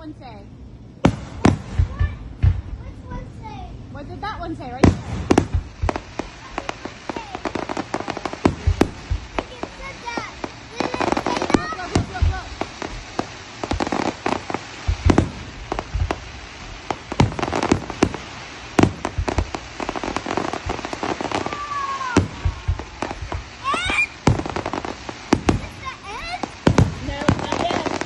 one say? Which one say? What did that one say right there? It said that. Did it say that? Look, look, look, look. No, not yet.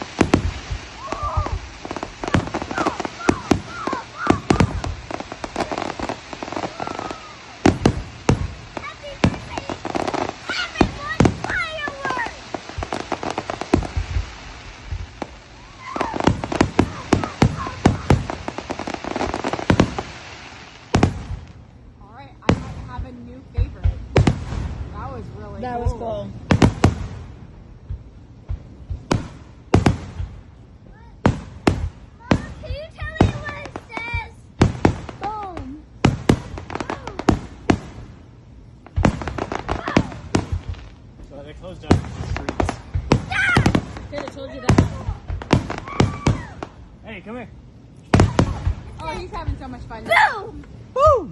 Happy birthday, everyone! Fireworks! All right, I might have a new favorite. That was really That cool. was cool. Mom, can you tell me what it says? Boom. So they closed down the streets. Could have told you that. Hey, come here. Oh, he's having so much fun. Boom! Woo!